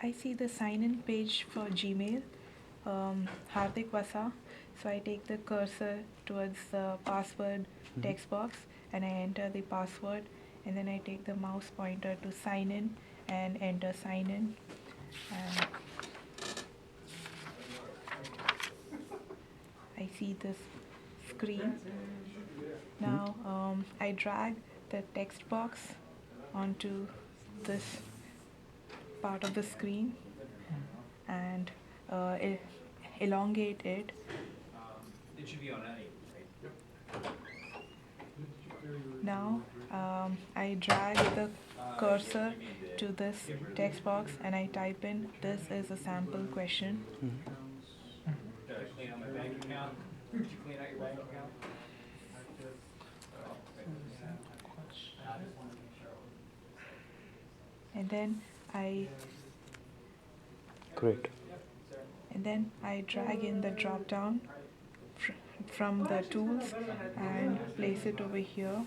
I see the sign-in page for Gmail, Hardik Vasa. So I take the cursor towards the password Mhm. text box and I enter the password, and then I take the mouse pointer to sign in and enter sign in. And I see this screen. Mhm. Now I drag the text box onto this part of the screen and elongate it. It should be on any, right? Now I drag the cursor to this text box and I type in this is a sample question, Mhm. Did I clean out my bank account? Did you clean out your bank account? Oh, okay. and then I Great. drag in the drop down from the tools and place it over here.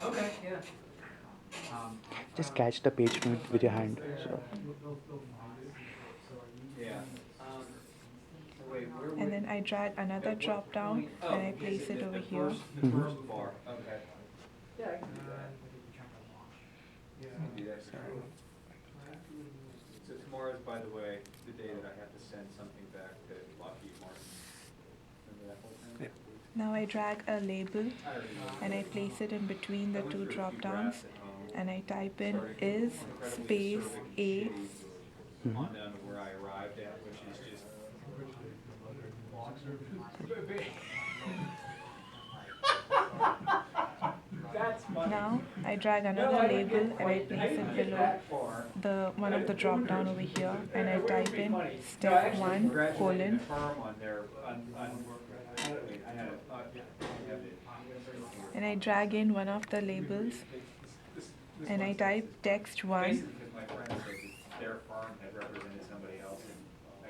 Okay, yeah. Um, Just catch the page with your hand. So yeah. So wait, where And would, then I drag another at drop what down point? and Oh, I is place it it over the here. first, the Mhm. first bar? Okay. Yeah, I can do that. I can do that for sure. So tomorrow's, by the way, the day that I have to send something back to Lockheed Martin. Remember that whole thing? yeah. Now I drag a label I already know. and I place it in between I the went two through a drop few downs drafts at home. and I type in Started is incredibly space acerbic and A. shitty Mhm. on down to where I arrived at, which is just. That's funny. Now I drag No, another I didn't label get and I quite, I place didn't it get below that far. the one of the drop down over here and I It would type be in funny. No, I step actually 1 congratulated colon the firm on their, wait, I had it, I have it. and I drag in one of the labels This and one I says- type text 1. Basically, because my friend said that their firm had represented somebody else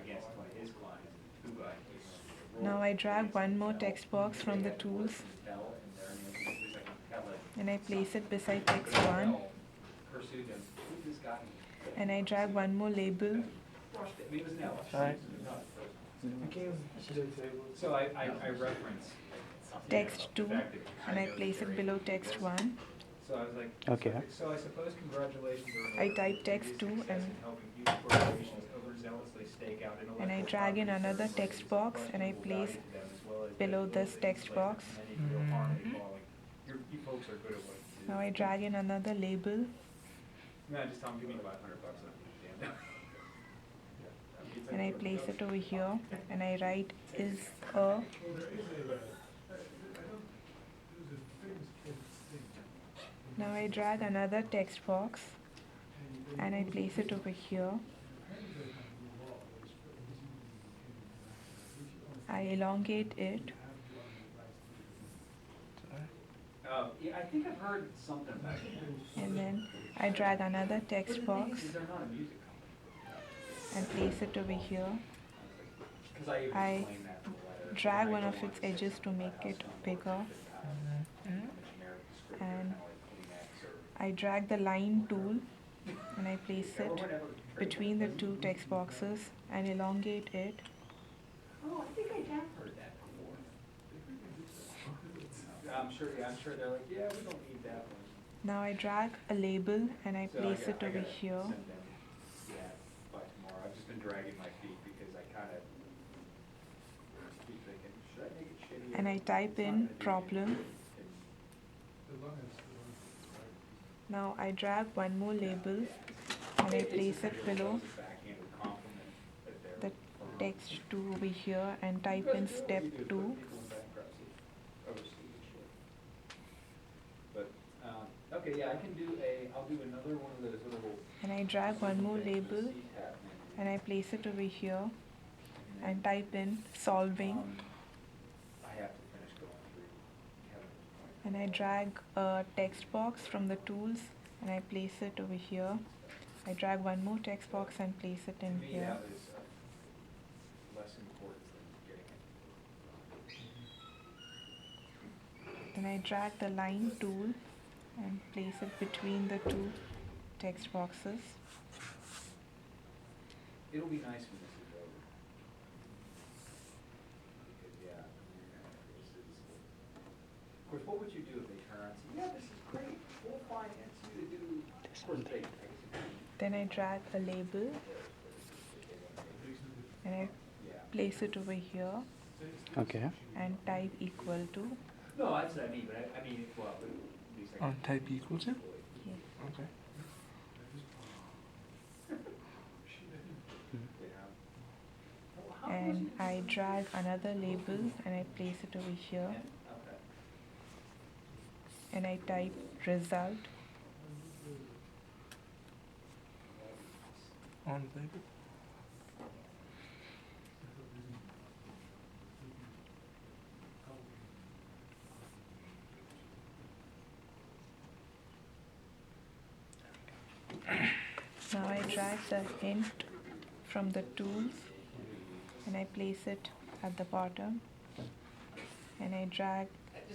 against one of his clients, two guys. Now I drag one more text box from the tools and I place it beside text 1 Pursued them. Who's this guy? and I drag one more label Crushed it. I mean, it was an L. Alright. So I reference. text 2 the fact that and I know place it Jerry below did text this. 1. So I was like, Okay. so I suppose congratulations are. I type text 2 and. and Helping huge corporations overzealously stake out and I intellectual drag in property another territory text that is of box and I questionable place value to them, as well as below that this will text inflict box. many real harm and equality. You folks are good at what you do. Now I drag in another label No, just tell them, give me $500 and I'm damn. and I place it over here and I write is a. Now I drag another text box and I place it over here. I elongate it Yeah, I think I've heard something about it. and then I drag another text box They're not a music company. and place it over here. Because I even I explained that in the letter. drag I one go of on its to say edges to something make about it how some bigger words that have a generic descriptor, and kinda like Kleenex or I drag the line tool and I place or it whatever. between the two text boxes and elongate it. Oh, I think I have heard that before. I'm sure they're like, yeah, we don't need that one. Now I drag a label and I So place I it over gotta here send them that by tomorrow. I've just been dragging my feet because I kinda keep thinking, should I make it shitty? and I type in problem. Now I drag one more label and I place it below the text 2 over here and type in step 2. But, okay, yeah, I'll do another one of those little. And I drag one more label and I place it over here and type in solving. I have to finish going through Kevin's point. And I drag a text box from the tools and I place it over here. I drag one more text box and place it in To me, here. that was less important than getting it. Then I drag the line tool and place it between the two text boxes. It'll be nice when this is over. Because, yeah, this is, of course, what would you do if they turn around and say, yeah, this is great, we'll finance you to do, of course, they, Then I drag a label and I place it over here Okay. and type equal to. no, that's what I mean, but I mean, well, at least I On type equal to? Yes. Okay. And I drag another label and I place it over here Okay. and I type result On label. Now I drag the hint from the tools and I place it at the bottom and I drag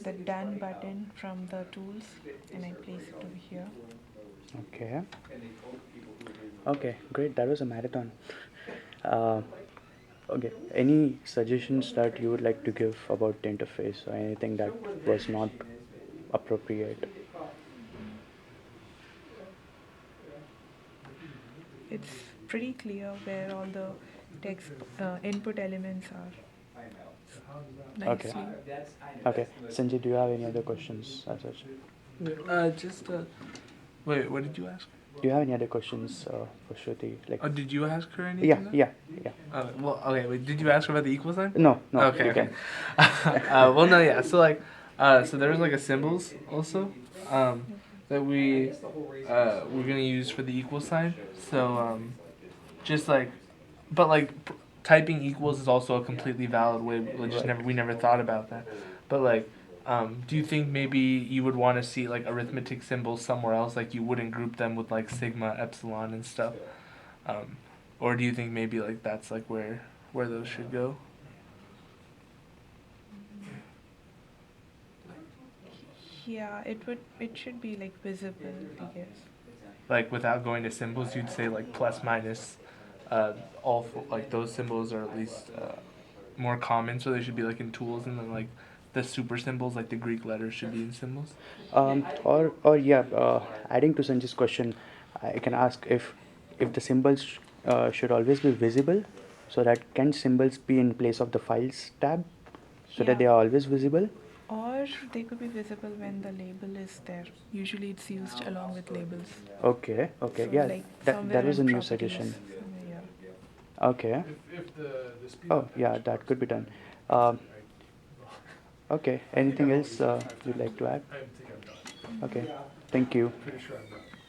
the done button from the tools and I place it over here. Okay. Okay, great. That was a marathon. Uh, okay. Any suggestions that you would like to give about the interface or anything that was not appropriate? It's pretty clear where all the text input elements are Okay. nicely. Okay. Sanjay, do you have any other questions as such? Wait, what did you ask? Do you have any other questions for Shruti? Like, Oh, did you ask her anything? yeah, then? yeah. Well, okay. Wait, did you ask her about the equal sign? No, no. Okay. you Okay. can. Well, no, yeah. So like, so there's like a symbols also, that we're gonna use for the equal sign. So just like, but like typing equals is also a completely valid way. We never thought about that. But like, do you think maybe you would want to see like arithmetic symbols somewhere else? Like you wouldn't group them with like sigma, epsilon, and stuff. Or do you think maybe like that's like where those should go? Yeah, it should be like visible, I guess. Like without going to symbols, you'd say like plus minus, like those symbols are at least more common, so they should be like in tools, and then like the super symbols, like the Greek letters, should be in symbols. Or yeah, adding to Sanjay's question, I can ask if the symbols should always be visible, so that can symbols be in place of the files tab, so that Yeah. they are always visible. Or they could be visible when the label is there. Usually it's used along with labels. Okay, okay, So yeah, like that somewhere was a in new properties, suggestion. somewhere, yeah. Okay. If the speed Oh up yeah, patch that was- could be done. Okay, anything else you'd like to add? I think I'm done. Okay, thank you. Pretty sure I'm done.